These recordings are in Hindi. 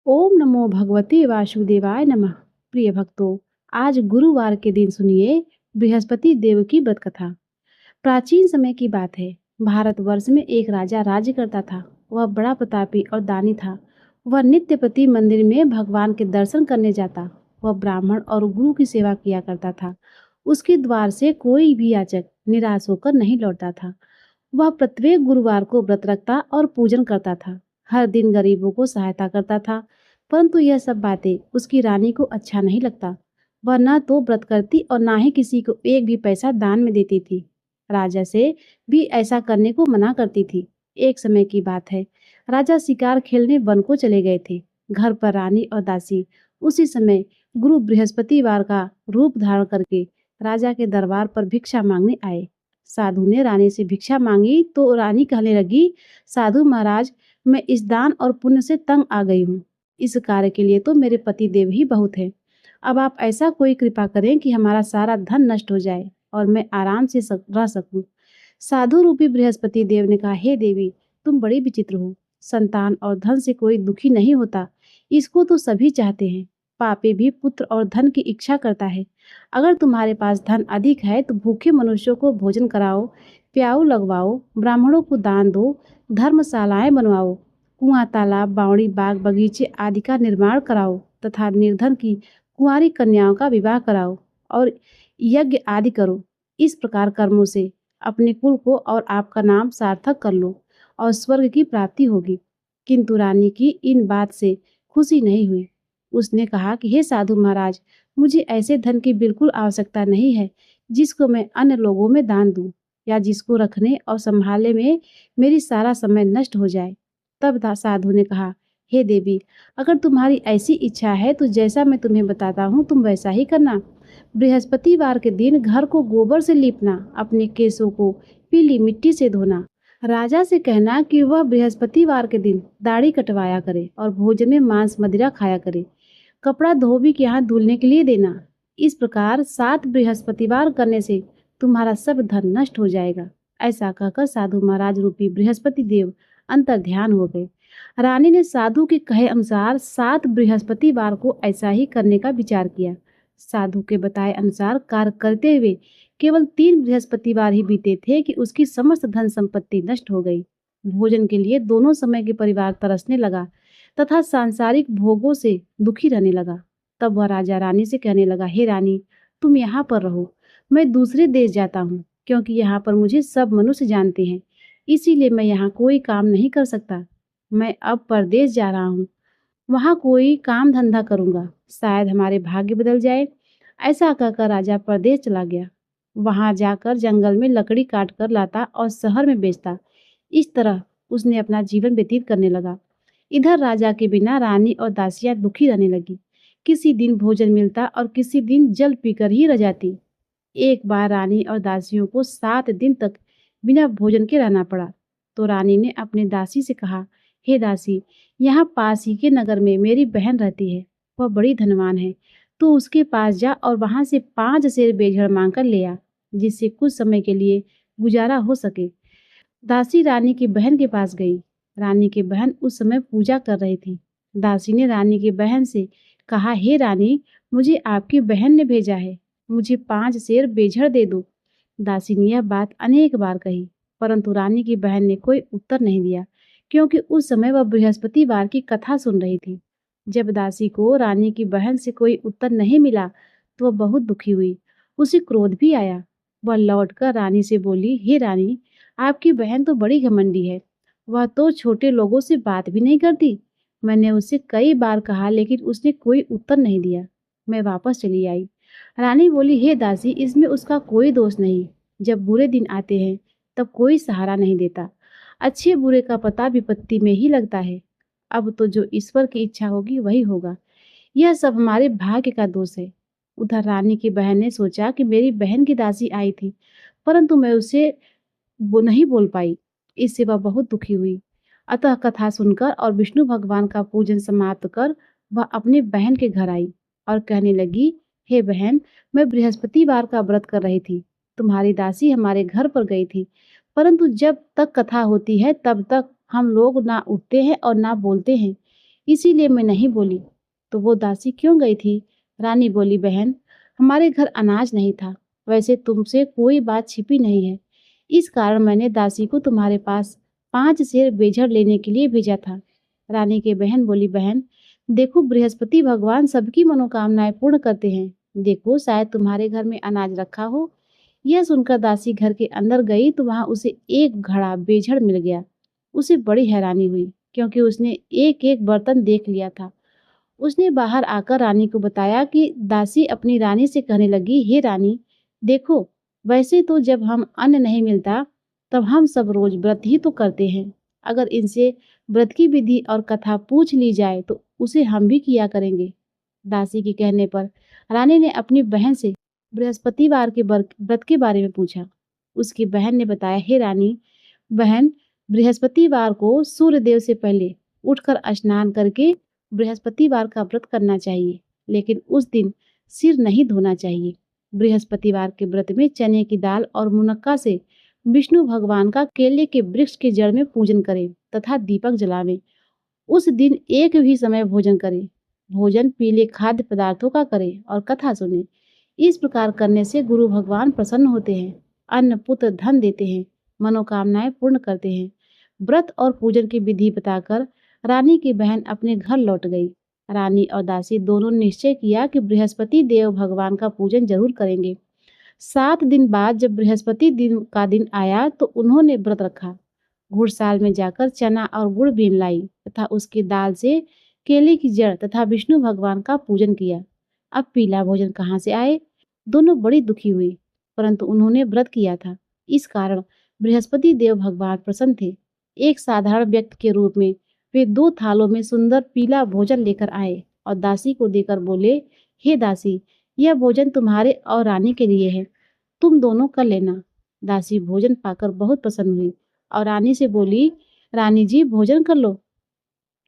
ओम नमो भगवते वासुदेवाय नमः। प्रिय भक्तों, आज गुरुवार के दिन सुनिए बृहस्पति देव की व्रत कथा। प्राचीन समय की बात है। भारतवर्ष में एक राजा राज्य करता था। वह बड़ा प्रतापी और दानी था। वह नित्य प्रति मंदिर में भगवान के दर्शन करने जाता। वह ब्राह्मण और गुरु की सेवा किया करता था। उसके द्वार से कोई भी याचक निराश होकर नहीं लौटता था। वह प्रत्येक गुरुवार को व्रत रखता और पूजन करता था। हर दिन गरीबों को सहायता करता था। परंतु यह सब बातें उसकी रानी को अच्छा नहीं लगता। वह न तो व्रत करती और ना ही किसी को एक भी पैसा दान में देती थी। राजा से भी ऐसा करने को मना करती थी। एक समय की बात है। राजा शिकार खेलने वन को चले गए थे। घर पर रानी और दासी उसी समय गुरु बृहस्पतिवार का रूप धारण करके राजा के दरबार पर भिक्षा मांगने आए। साधु ने रानी से भिक्षा मांगी तो रानी कहने लगी, साधु महाराज, मैं इस दान और पुण्य से तंग आ गई हूँ। इस कार्य के लिए तो मेरे पति देव ही बहुत है। अब आप ऐसा कोई कृपा करें कि हमारा सारा धन नष्ट हो जाए और मैं आराम से रह सकूं। साधु रूपी बृहस्पति देव ने कहा, हे देवी, तुम बड़ी विचित्र हो। संतान और धन से कोई दुखी नहीं होता। इसको तो सभी चाहते हैं। पापी भी पुत्र और धन की इच्छा करता है। अगर तुम्हारे पास धन अधिक है तो भूखे मनुष्यों को भोजन कराओ, प्याऊ लगवाओ, ब्राह्मणों को दान दो, धर्मशालाएं बनवाओ, कुआं, तालाब, बावड़ी, बाग, बगीचे आदि का निर्माण कराओ तथा निर्धन की कुंवारी कन्याओं का विवाह कराओ और यज्ञ आदि करो। इस प्रकार कर्मों से अपने कुल को और आपका नाम सार्थक कर लो और स्वर्ग की प्राप्ति होगी। किंतु रानी की इन बात से खुशी नहीं हुई। उसने कहा कि हे साधु महाराज, मुझे ऐसे धन की बिल्कुल आवश्यकता नहीं है जिसको मैं अन्य लोगों में दान दूं या जिसको रखने और संभालने में मेरी सारा समय नष्ट हो जाए। तब साधु ने कहा, हे देवी, अगर तुम्हारी ऐसी इच्छा है तो जैसा मैं तुम्हें बताता हूँ तुम वैसा ही करना। बृहस्पतिवार के दिन घर को गोबर से लीपना, अपने केसों को पीली मिट्टी से धोना। राजा से कहना कि वह बृहस्पतिवार के दिन दाढ़ी कटवाया करे और भोजन में मांस मदिरा खाया करे। कपड़ा धोबी के यहाँ धुलने के लिए देना। इस प्रकार 7 बृहस्पतिवार करने से तुम्हारा सब धन नष्ट हो जाएगा। ऐसा कहकर साधु महाराज रूपी बृहस्पति देव अंतर ध्यान हो गए। रानी ने साधु के कहे अनुसार 7 बृहस्पतिवार को ऐसा ही करने का विचार किया। साधु के बताए अनुसार कार्य करते हुए केवल 3 बृहस्पतिवार ही बीते थे कि उसकी समस्त धन संपत्ति नष्ट हो गई। भोजन के लिए दोनों समय के परिवार तरसने लगा तथा सांसारिक भोगों से दुखी रहने लगा। तब वह राजा रानी से कहने लगा, हे रानी, तुम यहाँ पर रहो, मैं दूसरे देश जाता हूँ, क्योंकि यहाँ पर मुझे सब मनुष्य जानते हैं, इसीलिए मैं यहाँ कोई काम नहीं कर सकता। मैं अब परदेश जा रहा हूँ, वहाँ कोई काम धंधा करूँगा, शायद हमारे भाग्य बदल जाए। ऐसा कहकर राजा परदेश चला गया। वहाँ जाकर जंगल में लकड़ी काट कर लाता और शहर में बेचता। इस तरह उसने अपना जीवन व्यतीत करने लगा। इधर राजा के बिना रानी और दासियां दुखी रहने लगी। किसी दिन भोजन मिलता और किसी दिन जल पीकर ही रह जाती। एक बार रानी और दासियों को 7 दिन तक बिना भोजन के रहना पड़ा। तो रानी ने अपने दासी से कहा, हे दासी, यहाँ पास ही के नगर में मेरी बहन रहती है। वह बड़ी धनवान है। तो उसके पास जा और वहां से 5 सेर बेझड़ मांग कर ले आ, जिससे कुछ समय के लिए गुजारा हो सके। दासी रानी की बहन के पास गई। रानी की बहन उस समय पूजा कर रही थी। दासी ने रानी की बहन से कहा, हे रानी, मुझे आपकी बहन ने भेजा है, मुझे 5 सेर बेझड़ दे दो। दासी ने यह बात अनेक बार कही, परंतु रानी की बहन ने कोई उत्तर नहीं दिया, क्योंकि उस समय वह बृहस्पतिवार की कथा सुन रही थी। जब दासी को रानी की बहन से कोई उत्तर नहीं मिला तो वह बहुत दुखी हुई। उसे क्रोध भी आया। वह लौटकर रानी से बोली, हे रानी, आपकी बहन तो बड़ी घमंडी है। वह तो छोटे लोगों से बात भी नहीं करती। मैंने उससे कई बार कहा लेकिन उसने कोई उत्तर नहीं दिया। मैं वापस चली आई। रानी बोली, हे दासी, इसमें उसका कोई दोष नहीं। जब बुरे दिन आते हैं तब कोई सहारा नहीं देता। अच्छे बुरे का पता विपत्ति में ही लगता है। अब तो जो ईश्वर की इच्छा होगी वही होगा। यह सब हमारे भाग्य का दोष है। उधर रानी की बहन ने सोचा कि मेरी बहन की दासी आई थी, परंतु मैं उसे वो नहीं बोल पाई। इससे वह बहुत दुखी हुई। अतः कथा सुनकर और विष्णु भगवान का पूजन समाप्त कर वह अपनी बहन के घर आई और कहने लगी, हे बहन, मैं बृहस्पतिवार का व्रत कर रही थी। तुम्हारी दासी हमारे घर पर गई थी, परंतु जब तक कथा होती है तब तक हम लोग ना उठते हैं और ना बोलते हैं। इसीलिए मैं नहीं बोली। तो वो दासी क्यों गई थी? रानी बोली, बहन, हमारे घर अनाज नहीं था। वैसे तुमसे कोई बात छिपी नहीं है। इस कारण मैंने दासी को तुम्हारे पास 5 सेर बेझड़ लेने के लिए भेजा था। रानी की बहन बोली, बहन, देखो, बृहस्पति भगवान सबकी मनोकामनाएं पूर्ण करते हैं। देखो, शायद तुम्हारे घर में अनाज रखा हो। यह सुनकर दासी घर के अंदर गई तो वहां उसे एक घड़ा बेझड़ मिल गया। उसे बड़ी हैरानी हुई, क्योंकि उसने एक एक बर्तन देख लिया था। उसने बाहर आकर रानी को बताया कि दासी अपनी रानी से कहने लगी, हे रानी, देखो, वैसे तो जब हम अन्न नहीं मिलता तब हम सब रोज व्रत ही तो करते हैं। अगर इनसे व्रत की विधि और कथा पूछ ली जाए तो उसे हम भी किया करेंगे। दासी के कहने पर रानी ने अपनी बहन से बृहस्पतिवार के व्रत के बारे में पूछा। उसकी बहन ने बताया, हे रानी, बहन, बृहस्पतिवार को सूर्य देव से पहले उठकर स्नान करके बृहस्पतिवार का व्रत करना चाहिए, लेकिन उस दिन सिर नहीं धोना चाहिए। बृहस्पतिवार के व्रत में चने की दाल और मुनक्का से विष्णु भगवान का केले के वृक्ष के जड़ में पूजन करें तथा दीपक जलावें। उस दिन एक भी समय भोजन करें। भोजन पीले खाद्य पदार्थों का करें और कथा सुने। इस प्रकार करने से गुरु भगवान प्रसन्न होते हैं, अन्न पुत्र धन देते हैं, मनोकामनाएं पूर्ण करते हैं। व्रत और पूजन की विधि बताकर रानी की बहन अपने घर लौट गई। रानी और दासी दोनों ने निश्चय किया कि बृहस्पति देव भगवान का पूजन जरूर करेंगे। 7 दिन बाद जब बृहस्पति दिन का दिन आया तो उन्होंने व्रत रखा। घुड़साल में जाकर चना और गुड़ बीन लाई तथा उसकी दाल से केले की जड़ तथा विष्णु भगवान का पूजन किया। अब पीला भोजन कहाँ से आए? दोनों बड़ी दुखी हुई, परंतु उन्होंने व्रत किया था। इस कारण बृहस्पति देव भगवान प्रसन्न थे। एक साधारण व्यक्ति के रूप में वे 2 थालों में सुंदर पीला भोजन लेकर आए और दासी को देकर बोले, हे दासी, यह भोजन तुम्हारे और रानी के लिए है, तुम दोनों कर लेना। दासी भोजन पाकर बहुत प्रसन्न हुई और रानी से बोली, रानी जी, भोजन कर लो।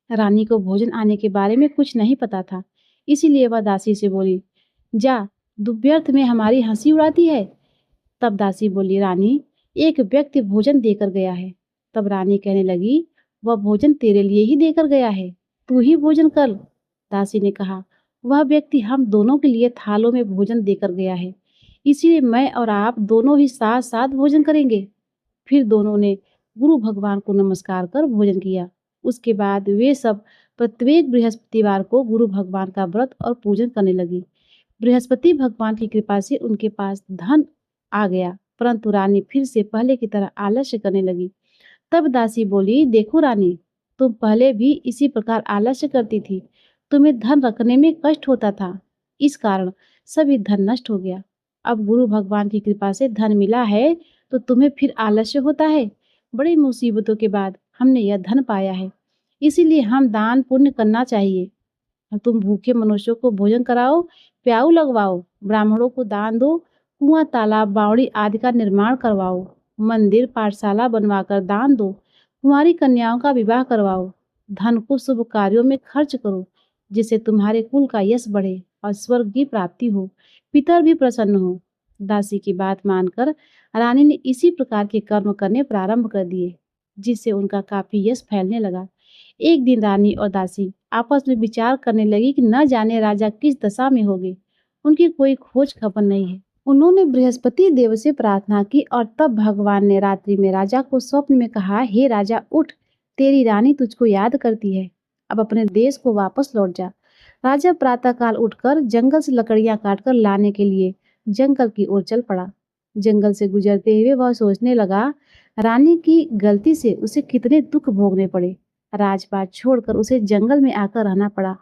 रानी को भोजन आने के बारे में कुछ नहीं पता था, इसीलिए वह दासी से बोली, जा, दुर्व्यर्थ में हमारी हंसी उड़ाती है। तब दासी बोली, रानी, एक व्यक्ति भोजन देकर गया है। तब रानी कहने लगी, वह भोजन तेरे लिए ही देकर गया है, तू ही भोजन कर। दासी ने कहा, वह व्यक्ति हम दोनों के लिए थालों में भोजन देकर गया है, इसीलिए मैं और आप दोनों ही साथ साथ भोजन करेंगे। फिर दोनों ने गुरु भगवान को नमस्कार कर भोजन किया। उसके बाद वे सब प्रत्येक बृहस्पतिवार को गुरु भगवान का व्रत और पूजन करने लगी। बृहस्पति भगवान की कृपा से उनके पास धन आ गया, परंतु रानी फिर से पहले की तरह आलस्य करने लगी। तब दासी बोली, देखो रानी, तुम पहले भी इसी प्रकार आलस्य करती थी। तुम्हें धन रखने में कष्ट होता था, इस कारण सभी धन नष्ट हो गया। अब गुरु भगवान की कृपा से धन मिला है तो तुम्हें फिर आलस्य होता है। बड़ी मुसीबतों के बाद हमने यह धन पाया है, इसीलिए हम दान पुण्य करना चाहिए। तुम भूखे मनुष्यों को भोजन कराओ, प्याऊ लगवाओ, ब्राह्मणों को दान दो, कुआं तालाब बावड़ी आदि का निर्माण करवाओ, मंदिर पाठशाला बनवाकर दान दो, कुंवारी कन्याओं का विवाह करवाओ। धन को शुभ कार्यों में खर्च करो, जिससे तुम्हारे कुल का यश बढ़े और स्वर्ग की प्राप्ति हो, पितर भी प्रसन्न हो। दासी की बात मानकर रानी ने इसी प्रकार के कर्म करने प्रारंभ कर दिए, जिससे उनका काफी यश फैलने लगा। एक दिन रानी और दासी आपस में विचार करने लगी कि न जाने राजा किस दशा में होंगे, उनकी कोई खोज खबर नहीं है। उन्होंने बृहस्पति देव से प्रार्थना की और तब भगवान ने रात्रि में राजा को स्वप्न में कहा, हे राजा, उठ, तेरी रानी तुझको याद करती है, अब अपने देश को वापस लौट जा। राजा प्रातःकाल उठकर जंगल से लकड़ियां काटकर लाने के लिए जंगल की ओर चल पड़ा। जंगल से गुजरते हुए वह सोचने लगा, रानी की गलती से उसे कितने दुख भोगने पड़े। राजपाट छोड़कर उसे जंगल में आकर रहना पड़ा।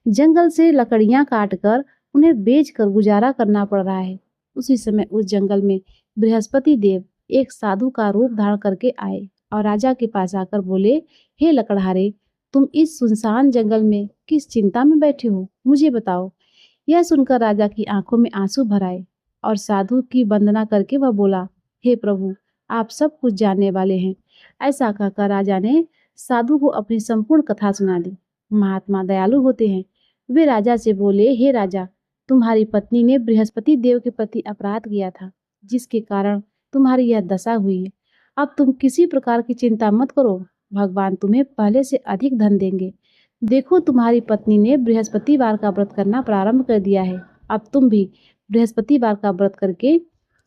जंगल से लकड़ियां काटकर उन्हें बेचकर गुजारा करना पड़ रहा है। उसी समय उस जंगल में बृहस्पति देव एक साधु का रूप धारण करके आए और राजा के पास आकर बोले, हे लकड़हारे, तुम इस सुनसान जंगल में किस चिंता में बैठे हो, मुझे बताओ। यह सुनकर राजा की आंखों में आंसू भर आए और साधु की वंदना करके वह बोला, हे प्रभु, आप सब कुछ जानने वाले हैं। ऐसा कहकर राजा ने साधु को अपनी संपूर्ण कथा सुना दी। महात्मा दयालु होते हैं। वे राजा से बोले, हे राजा, तुम्हारी पत्नी ने बृहस्पति देव के प्रति अपराध किया था, जिसके कारण तुम्हारी यह दशा हुई है। अब तुम किसी प्रकार की चिंता मत करो, भगवान तुम्हें पहले से अधिक धन देंगे। देखो, तुम्हारी पत्नी ने बृहस्पतिवार का व्रत करना प्रारंभ कर दिया है। अब तुम भी बृहस्पतिवार का व्रत करके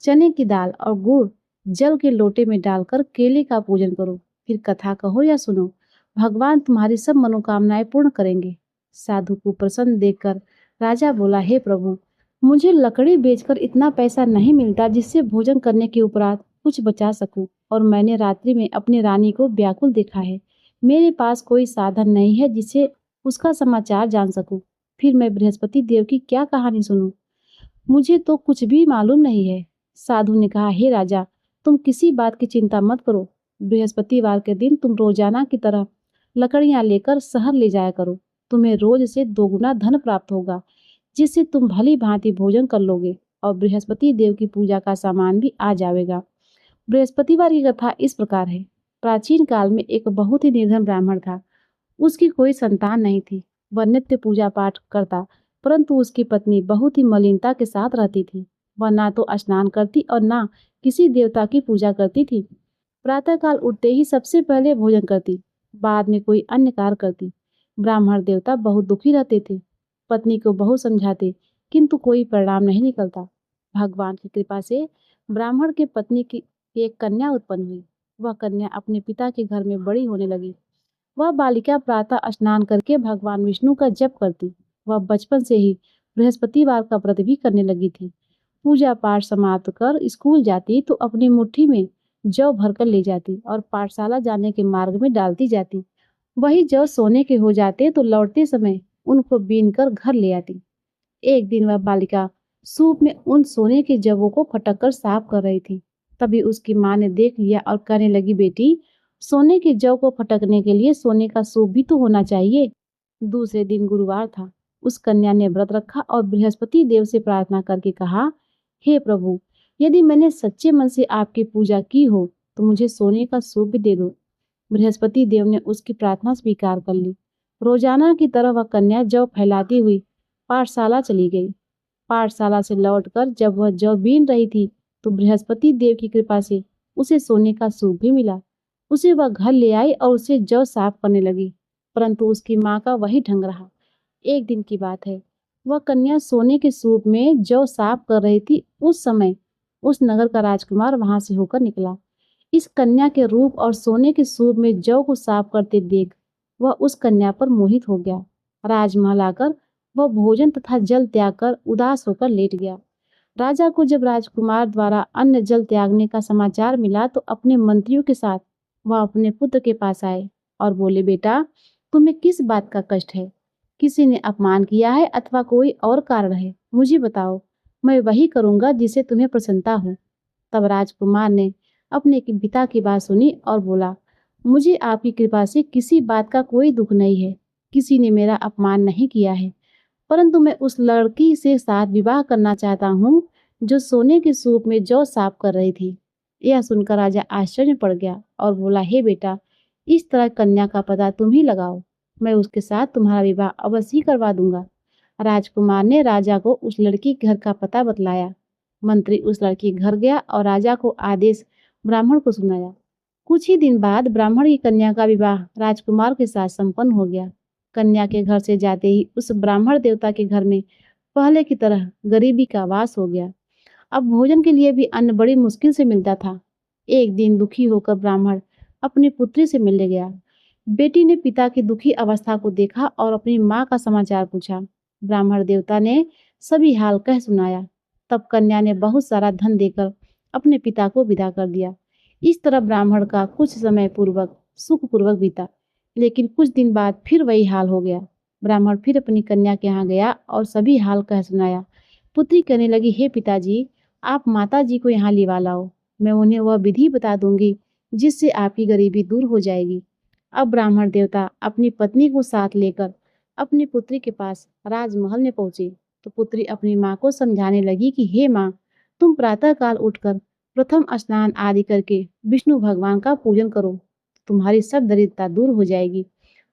चने की दाल और गुड़ जल के लोटे में डालकर केले का पूजन करो। फिर कथा कहो या सुनो। भगवान तुम्हारी सब मनोकामनाएं पूर्ण करेंगे। साधु को प्रसन्न देखकर राजा बोला, हे प्रभु, मुझे लकड़ी बेचकर इतना पैसा नहीं मिलता जिससे भोजन करने के उपरांत कुछ बचा सकूं, और मैंने रात्रि में अपनी रानी को व्याकुल देखा है। मेरे पास कोई साधन नहीं है जिससे उसका समाचार जान सकूं। फिर मैं बृहस्पति देव की क्या कहानी सुनूं? मुझे तो कुछ भी मालूम नहीं है। साधु ने कहा, हे राजा, तुम किसी बात की चिंता मत करो। बृहस्पतिवार के दिन तुम रोजाना की तरह लकड़ियां लेकर शहर ले जाया करो। तुम्हें रोज से दोगुना धन प्राप्त होगा, जिससे तुम भली भांति भोजन कर लोगे और बृहस्पति देव की पूजा का सामान भी आ जाएगा। बृहस्पतिवार की कथा इस प्रकार है। प्राचीन काल में एक बहुत ही निर्धन ब्राह्मण था। उसकी कोई संतान नहीं थी। वह नित्य पूजा पाठ करता, परंतु उसकी पत्नी बहुत ही मलिनता के साथ रहती थी। वह ना तो स्नान करती और ना किसी देवता की पूजा करती थी। प्रातःकाल उठते ही सबसे पहले भोजन करती, बाद में कोई अन्य कार्य करती। ब्राह्मण देवता बहुत दुखी रहते थे। पत्नी को बहुत समझाते, किंतु कोई परिणाम नहीं निकलता। भगवान की कृपा से ब्राह्मण के पत्नी की एक कन्या उत्पन्न हुई। वह कन्या अपने पिता के घर में बड़ी होने लगी। वह बालिका प्रातः स्नान करके भगवान विष्णु का जप करती। वह बचपन से ही बृहस्पतिवार का व्रत भी करने लगी थी। पूजा पाठ समाप्त कर स्कूल जाती तो अपनी मुट्ठी में जौ भरकर ले जाती और पाठशाला जाने के मार्ग में डालती जाती। वही जौ सोने के हो जाते तो लौटते समय उनको बीन कर घर ले आती। एक दिन वह बालिका सूप में उन सोने के जवों को फटक कर साफ कर रही थी। तभी उसकी माँ ने देख लिया और कहने लगी, बेटी, सोने के जव को फटकने के लिए सोने का सूप भी तो होना चाहिए। दूसरे दिन गुरुवार था। उस कन्या ने व्रत रखा और बृहस्पति देव से प्रार्थना करके कहा, हे प्रभु, यदि मैंने सच्चे मन से आपकी पूजा की हो तो मुझे सोने का सूप भी दे दो। बृहस्पति देव ने उसकी प्रार्थना स्वीकार कर ली। रोजाना की तरह वह कन्या जौ फैलाती हुई पाठशाला चली गई। पाठशाला से लौटकर जब वह जौ बीन रही थी तो बृहस्पति देव की कृपा से उसे सोने का सूप भी मिला। उसे वह घर ले आई और उसे जौ साफ करने लगी, परंतु उसकी माँ का वही ढंग रहा। एक दिन की बात है, वह कन्या सोने के सूप में जौ साफ कर रही थी। उस समय उस नगर का राजकुमार वहां से होकर निकला। इस कन्या के रूप और सोने के सूप में जौ को साफ करते देख वह उस कन्या पर मोहित हो गया। राजमहल आकर वह भोजन तथा जल त्याग कर उदास होकर लेट गया। राजा को जब राजकुमार द्वारा अन्न जल त्यागने का समाचार मिला तो अपने मंत्रियों के साथ वह अपने पुत्र के पास आए और बोले, बेटा, तुम्हें किस बात का कष्ट है? किसी ने अपमान किया है अथवा कोई और कारण है? मुझे बताओ, मैं वही करूंगा जिसे तुम्हें प्रसन्नता हो। तब राजकुमार ने अपने पिता की बात सुनी और बोला, मुझे आपकी कृपा से किसी बात का कोई दुख नहीं है। किसी ने मेरा अपमान नहीं किया है, परंतु मैं उस लड़की से साथ विवाह करना चाहता हूँ जो सोने के सूप में जौ साफ कर रही थी। यह सुनकर राजा आश्चर्य में पड़ गया और बोला, हे बेटा, इस तरह कन्या का पता तुम ही लगाओ। मैं उसके साथ तुम्हारा विवाह अवश्य ही करवा दूंगा। राजकुमार ने राजा को उस लड़की के घर का पता बतलाया। मंत्री उस लड़की के घर गया और राजा को आदेश ब्राह्मण को सुनाया। कुछ ही दिन बाद ब्राह्मण की कन्या का विवाह राजकुमार के साथ संपन्न हो गया। कन्या के घर से जाते ही उस ब्राह्मण देवता के घर में पहले की तरह गरीबी का वास हो गया। अब भोजन के लिए भी अन्न बड़ी मुश्किल से मिलता था। एक दिन दुखी होकर ब्राह्मण अपनी पुत्री से मिलने गया। बेटी ने पिता की दुखी अवस्था को देखा और अपनी माँ का समाचार पूछा। ब्राह्मण देवता ने सभी हाल कह सुनाया। तब कन्या ने बहुत सारा धन देकर अपने पिता को विदा कर दिया। इस तरह ब्राह्मण का कुछ समय पूर्वक सुखपूर्वक बीता, लेकिन कुछ दिन बाद फिर वही हाल हो गया। ब्राह्मण फिर अपनी कन्या के यहाँ गया और सभी हाल कह सुनाया। पुत्री कहने लगी, हे पिताजी, आप माता जी को यहाँ लिवा लाओ। मैं उन्हें वह विधि बता दूंगी जिससे आपकी गरीबी दूर हो जाएगी। अब ब्राह्मण देवता अपनी पत्नी को साथ लेकर अपनी पुत्री के पास राजमहल में पहुंचे तो पुत्री अपनी माँ को समझाने लगी कि हे माँ, तुम प्रातःकाल उठकर प्रथम स्नान आदि करके विष्णु भगवान का पूजन करो, तुम्हारी सब दरिद्रता दूर हो जाएगी।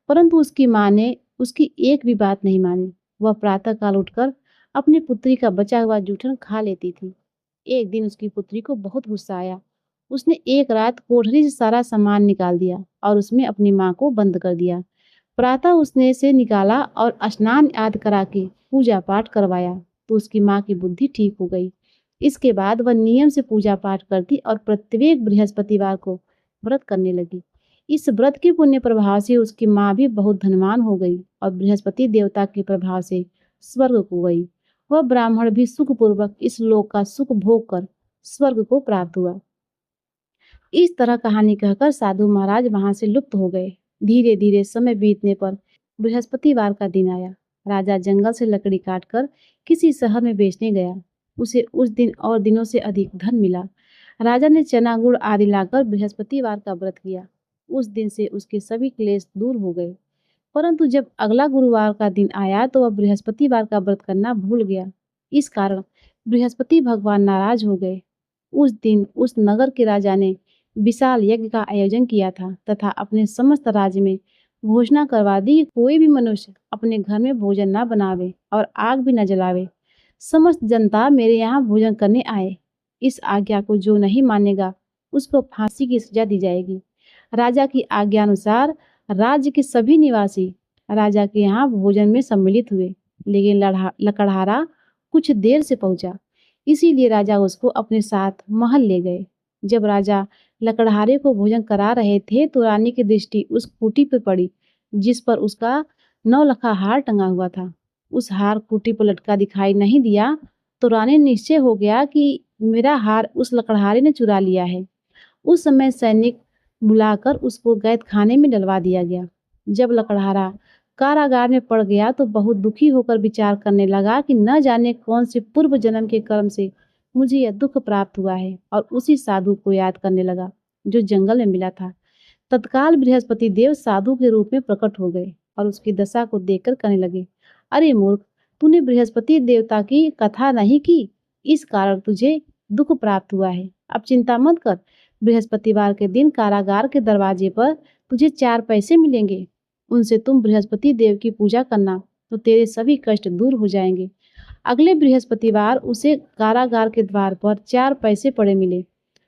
परंतु उसकी माँ ने उसकी एक भी बात नहीं मानी। वह प्रातःकाल उठकर अपनी पुत्री का बचा हुआ जूठन खा लेती थी। एक दिन उसकी पुत्री को बहुत गुस्सा आया। उसने एक रात कोठरी से सारा सामान निकाल दिया और उसमें अपनी माँ को बंद कर दिया। प्रातः उसने से निकाला और स्नान आदि करा के पूजा पाठ करवाया तो उसकी माँ की बुद्धि ठीक हो गई। इसके बाद वह नियम से पूजा पाठ करती और प्रत्येक बृहस्पतिवार को व्रत करने लगी। इस व्रत के पुण्य प्रभाव से उसकी माँ भी बहुत धनवान हो गई और बृहस्पति देवता के प्रभाव से स्वर्ग को गई। वह ब्राह्मण भी सुखपूर्वक इस लोक का सुख भोग कर स्वर्ग को प्राप्त हुआ। इस तरह कहानी कहकर साधु महाराज वहां से लुप्त हो गए। धीरे धीरे समय बीतने पर बृहस्पतिवार का दिन आया। राजा जंगल से लकड़ी काटकर किसी शहर में बेचने गया। उसे उस दिन और दिनों से अधिक धन मिला। राजा ने चना गुड़ आदि लाकर बृहस्पतिवार का व्रत किया। उस दिन से उसके सभी क्लेश दूर हो गए। परंतु जब अगला गुरुवार का दिन आया तो वह बृहस्पतिवार का व्रत करना भूल गया। इस कारण बृहस्पति भगवान नाराज हो गए। उस दिन उस नगर के राजा ने विशाल यज्ञ का आयोजन किया था तथा अपने समस्त राज्य में घोषणा करवा दी कि कोई भी मनुष्य अपने घर में भोजन न बनावे और आग भी न जलावे। समस्त जनता मेरे यहाँ भोजन करने आए। इस आज्ञा को जो नहीं मानेगा उसको फांसी की सजा दी जाएगी। राजा की आज्ञा अनुसार राज्य के सभी निवासी राजा के यहाँ भोजन में सम्मिलित हुए, लेकिन लकड़हारा कुछ देर से पहुंचा, इसीलिए राजा उसको अपने साथ महल ले गए। जब राजा लकड़हारे को भोजन करा रहे थे तो रानी की दृष्टि उस खूंटी पर पड़ी जिस पर उसका नौलखा हार टंगा हुआ था। उस हार खूंटी पर लटका दिखाई नहीं दिया तो रानी निश्चय हो गया कि मेरा हार उस लकड़हारे ने चुरा लिया है। उस समय सैनिक बुलाकर उसको कैद खाने में डलवा दिया गया। जब लकड़हारा कारागार में पड़ गया तो बहुत दुखी होकर विचार करने लगा कि न जाने कौन से पूर्व जन्म के कर्म से मुझे यह दुख प्राप्त हुआ है, और उसी साधु को याद करने लगा जो जंगल में मिला था। तत्काल बृहस्पति देव साधु के रूप में प्रकट हो गए और उसकी दशा को देखकर कहने लगे, अरे मूर्ख, तूने बृहस्पति देवता की कथा नहीं की, इस कारण तुझे दुख प्राप्त हुआ है। अब चिंता मत कर, बृहस्पतिवार के दिन कारागार के दरवाजे पर तुझे 4 पैसे मिलेंगे। उनसे तुम बृहस्पति देव की पूजा करना तो तेरे सभी कष्ट दूर हो जाएंगे। अगले बृहस्पतिवार उसे कारागार के द्वार पर 4 पैसे पड़े मिले।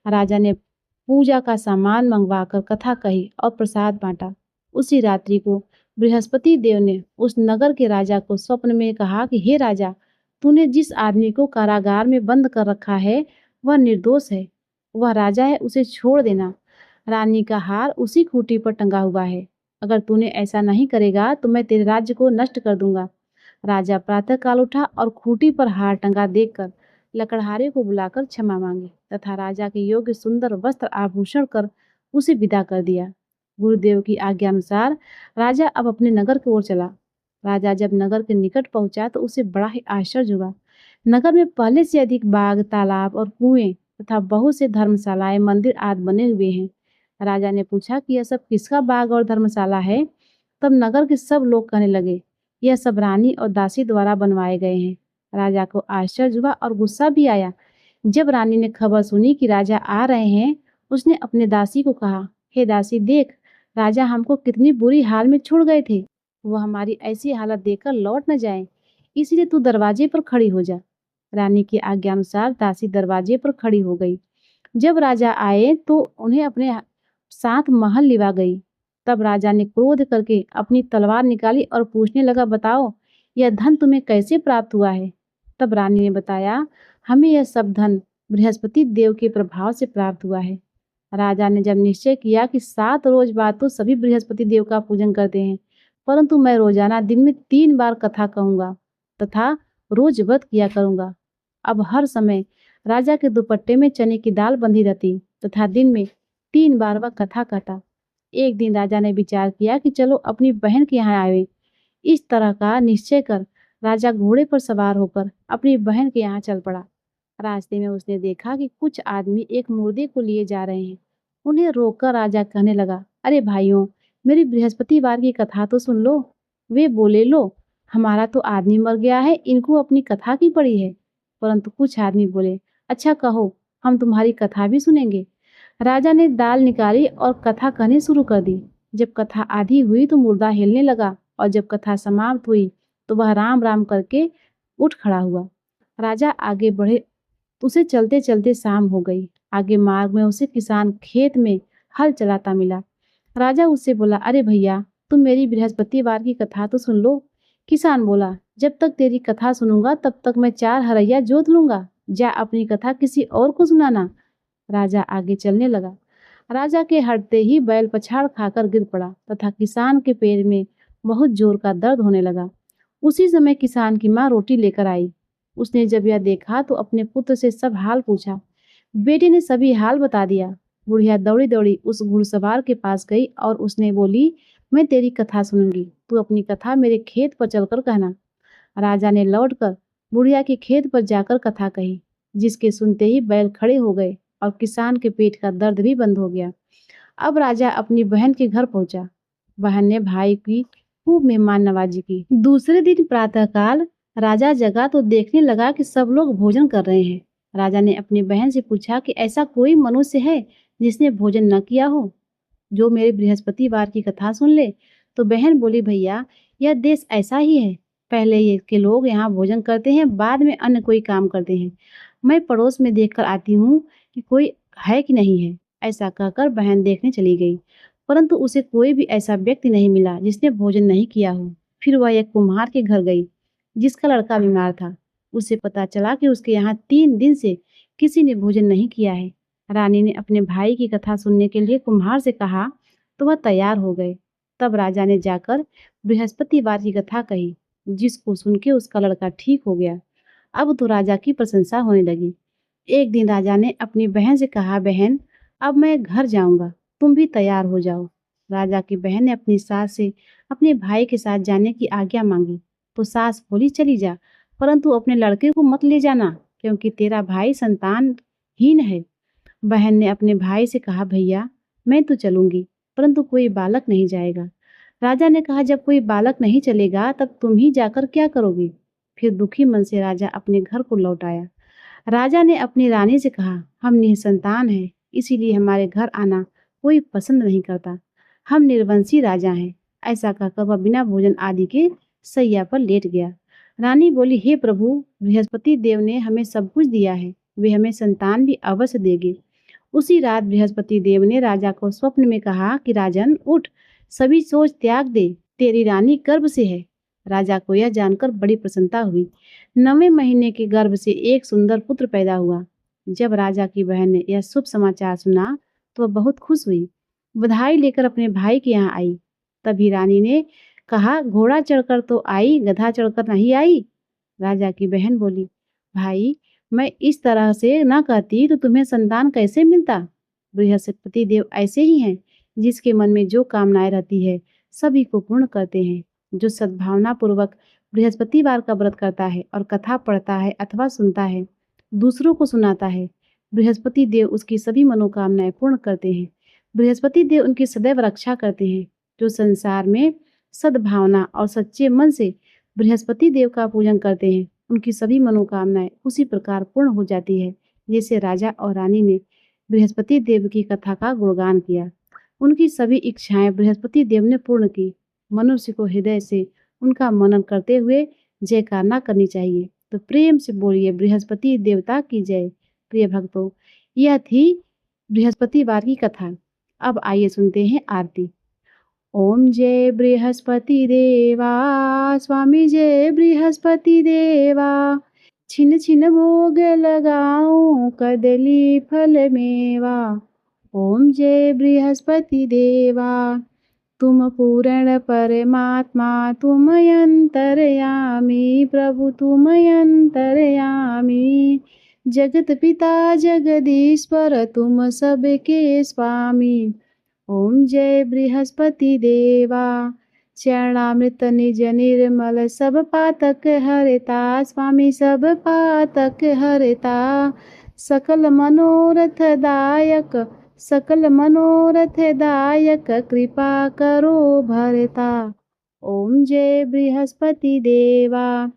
राजा ने पूजा का सामान मंगवाकर कथा कही और प्रसाद बांटा। उसी रात्रि को बृहस्पति देव ने उस नगर के राजा को स्वप्न में कहा कि हे राजा, तूने जिस आदमी को कारागार में बंद कर रखा है वह निर्दोष है, वह राजा है, उसे छोड़ देना। रानी का हार उसी खूंटी पर टंगा हुआ है। अगर तूने ऐसा नहीं करेगा तो मैं तेरे राज्य को नष्ट कर दूंगा। राजा प्रातःकाल उठा और खूंटी पर हार टंगा देखकर लकड़हारे को बुलाकर क्षमा मांगी तथा राजा के योग्य सुंदर वस्त्र आभूषण कर उसे विदा कर दिया। गुरुदेव की आज्ञा अनुसार राजा अब अपने नगर की ओर चला। राजा जब नगर के निकट पहुंचा तो उसे बड़ा ही आश्चर्य हुआ। नगर में पहले से अधिक बाग, तालाब और कुएं तथा बहुत से धर्मशालाएं, मंदिर आदि बने हुए हैं। राजा ने पूछा कि यह सब किसका बाग और धर्मशाला है? तब नगर के सब लोग कहने लगे, यह सब रानी और दासी द्वारा बनवाए गए हैं। राजा को आश्चर्य हुआ और गुस्सा भी आया। जब रानी ने खबर सुनी कि राजा आ रहे हैं, उसने अपने दासी को कहा, हे दासी, देख, राजा हमको कितनी बुरी हाल में छोड़ गए थे। वह हमारी ऐसी हालत देखकर लौट न जाए, इसलिए तू दरवाजे पर खड़ी हो जा। रानी की आज्ञा अनुसार दासी दरवाजे पर खड़ी हो गई। जब राजा आए तो उन्हें अपने साथ महल लिवा गई। तब राजा ने क्रोध करके अपनी तलवार निकाली और पूछने लगा, बताओ, यह धन तुम्हें कैसे प्राप्त हुआ है? तब रानी ने बताया, हमें यह सब धन बृहस्पति देव के प्रभाव से प्राप्त हुआ है। राजा ने जब निश्चय किया कि 7 रोज बाद तो सभी बृहस्पति देव का पूजन करते हैं, परंतु मैं रोजाना दिन में 3 बार कथा कहूंगा तथा रोज व्रत किया करूंगा। अब हर समय राजा के दुपट्टे में चने की दाल बंधी रहती तथा दिन में 3 बार वह कथा कहता। एक दिन राजा ने विचार किया कि चलो अपनी बहन के यहाँ आवे। इस तरह का निश्चय कर राजा घोड़े पर सवार होकर अपनी बहन के यहाँ चल पड़ा। रास्ते में उसने देखा कि कुछ आदमी एक मुर्दे को लिए जा रहे हैं। उन्हें रोककर राजा कहने लगा, अरे भाइयों, मेरी बृहस्पतिवार की कथा तो सुन लो। वे बोले, लो, हमारा तो आदमी मर गया है, इनको अपनी कथा की पड़ी है। परंतु कुछ आदमी बोले, अच्छा कहो, हम तुम्हारी कथा भी सुनेंगे। राजा ने दाल निकाली और कथा कहनी शुरू कर दी। जब कथा आधी हुई तो मुर्दा हिलने लगा और जब कथा समाप्त हुई तो वह राम राम करके उठ खड़ा हुआ। राजा आगे बढ़े, उसे चलते चलते शाम हो गई। आगे मार्ग में उसे किसान खेत में हल चलाता मिला। राजा उससे बोला, अरे भैया, तुम मेरी बृहस्पतिवार की कथा तो सुन लो। किसान बोला, जब तक तेरी कथा सुनूंगा तब तक मैं 4 हरैया जोत लूंगा। जा अपनी कथा किसी और को सुनाना। राजा आगे चलने लगा। राजा के हटते ही बैल पछाड़ खाकर गिर पड़ा तथा किसान के पैर में बहुत जोर का दर्द होने लगा। उसी समय किसान की माँ रोटी लेकर आई। उसने जब यह देखा तो अपने पुत्र से सब हाल पूछा। बेटे ने सभी हाल बता दिया। बुढ़िया दौड़ी दौड़ी उस घुड़सवार के पास गई और उसने बोली, मैं तेरी कथा सुनूंगी, तू अपनी कथा मेरे खेत पर चलकर कहना। राजा ने लौटकर बुढ़िया के खेत पर जाकर कथा कही, जिसके सुनते ही बैल खड़े हो गए और किसान के पेट का दर्द भी बंद हो गया। अब राजा अपनी बहन के घर पहुंचा। बहन ने भाई की खूब मेहमान नवाजी की। दूसरे दिन प्रातःकाल राजा जगा तो देखने लगा कि सब लोग भोजन कर रहे हैं। राजा ने अपनी बहन से पूछा कि ऐसा कोई मनुष्य है जिसने भोजन न किया हो, जो मेरे बृहस्पतिवार की कथा सुन ले। तो बहन बोली, भैया यह देश ऐसा ही है। पहले ये के लोग यहाँ भोजन करते हैं, बाद में अन्य कोई काम करते हैं। मैं पड़ोस में देखकर आती हूँ कि कोई है कि नहीं है। ऐसा कहकर बहन देखने चली गई, परंतु उसे कोई भी ऐसा व्यक्ति नहीं मिला जिसने भोजन नहीं किया हो। फिर वह एक कुम्हार के घर गई, जिसका लड़का बीमार था। उसे पता चला कि उसके यहाँ 3 दिन से किसी ने भोजन नहीं किया है। रानी ने अपने भाई की कथा सुनने के लिए कुम्हार से कहा तो वह तैयार हो गए। तब राजा ने जाकर बृहस्पतिवार की कथा कही, जिसको सुन के उसका लड़का ठीक हो गया। अब तो राजा की प्रशंसा होने लगी। एक दिन राजा ने अपनी बहन से कहा, बहन अब मैं घर जाऊंगा, तुम भी तैयार हो जाओ। राजा की बहन ने अपनी सास से अपने भाई के साथ जाने की आज्ञा मांगी तो सास बोली, चली जा, परंतु अपने लड़के को मत ले जाना, क्योंकि तेरा भाई संतानहीन है। बहन ने अपने भाई से कहा, भैया मैं तो चलूंगी, परंतु कोई बालक नहीं जाएगा। राजा ने कहा, जब कोई बालक नहीं चलेगा तब तुम ही जाकर क्या करोगी। फिर दुखी मन से राजा अपने घर को लौट आया। राजा ने अपनी रानी से कहा, हम निसंतान हैं, इसीलिए हमारे घर आना कोई पसंद नहीं करता। हम निर्वंशी राजा हैं। ऐसा कहकर वह बिना भोजन आदि के सैया पर लेट गया। रानी बोली, हे प्रभु, बृहस्पति देव ने हमें सब कुछ दिया है, वे हमें संतान भी अवश्य देंगे। उसी रात बृहस्पति देव ने राजा को स्वप्न में कहा कि राजन उठ, सभी सोच त्याग दे, तेरी रानी गर्भ से है। राजा को यह जानकर बड़ी प्रसन्नता हुई। 9वें महीने के गर्भ से एक सुंदर पुत्र पैदा हुआ। जब राजा की बहन ने यह शुभ समाचार सुना तो वह बहुत खुश हुई। बधाई लेकर अपने भाई के यहाँ आई। तभी रानी ने कहा, घोड़ा चढ़कर तो आई, गधा चढ़कर नहीं आई। राजा की बहन बोली, भाई मैं इस तरह से ना कहती तो तुम्हें संतान कैसे मिलता। बृहस्पति देव ऐसे ही हैं, जिसके मन में जो कामनाएं रहती है सभी को पूर्ण करते हैं। जो सद्भावना पूर्वक बृहस्पतिवार का व्रत करता है और कथा पढ़ता है अथवा सुनता है, दूसरों को सुनाता है, बृहस्पति देव उसकी सभी मनोकामनाएं पूर्ण करते हैं। बृहस्पति देव उनकी सदैव रक्षा करते हैं। जो संसार में सद्भावना और सच्चे मन से बृहस्पति देव का पूजन करते हैं, उनकी सभी मनोकामनाएं उसी प्रकार पूर्ण हो जाती है, जैसे राजा और रानी ने बृहस्पति देव की कथा का गुणगान किया। उनकी सभी इच्छाएं बृहस्पति देव ने पूर्ण की। मनुष्य को हृदय से उनका मनन करते हुए जयकारना करनी चाहिए। तो प्रेम से बोलिए, बृहस्पति देवता की जय। प्रिय भक्तों, यह थी बृहस्पतिवार की कथा। अब आइए सुनते हैं आरती। ओम जय बृहस्पति देवा, स्वामी जय बृहस्पति देवा। छिन छिन भोग लगाऊं, कदली फल मेवा। ओम जय बृहस्पति देवा, तुम पूर्ण परमात्मा, तुम अंतर्यामी प्रभु, तुम अंतर्यामी। जगत पिता जगदीश्वर, तुम सबके स्वामी। ओम जय बृहस्पति देवा, चरणामृत निज निर्मल, सब पातक हरता स्वामी, सब पातक हरता। सकल मनोरथ दायक, सकल मनोरथ दायक, कृपा करो भरता। ओम जय बृहस्पति देवा,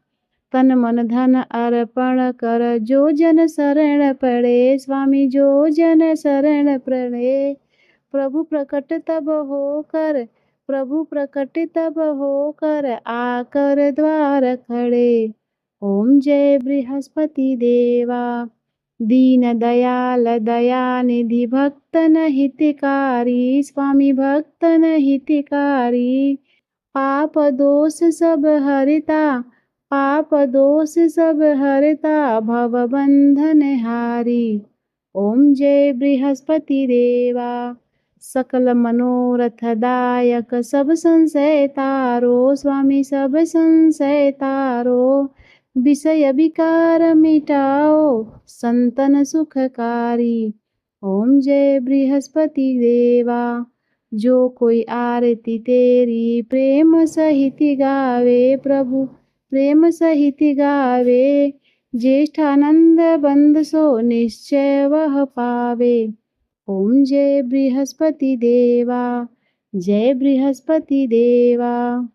तन मन धन अर्पण कर, जो जन शरण पड़े स्वामी, जो जन शरण पड़े। प्रभु प्रकट तब होकर, प्रभु प्रकट तब होकर, आकर द्वार खड़े। ओम जय बृहस्पति देवा, दीन दयाल दयानिधि भक्तन हितकारी, स्वामी भक्तन हितकारी। पाप दोष सब हरिता, पाप दोष सब हरता, भव बंधन हारी। ओम जय बृहस्पति देवा, सकल मनोरथ दायक, सब संशय तारो, स्वामी सब संशय तारो। विषय विकार मिटाओ, संतन सुखकारी। ओम जय बृहस्पति देवा, जो कोई आरती तेरी प्रेम सहित गावे, प्रभु प्रेम सहित गावे। ज्येष्ठानंद बंद सो निश्चय वह पावे। ओम जय बृहस्पति देवा, जय बृहस्पति देवा।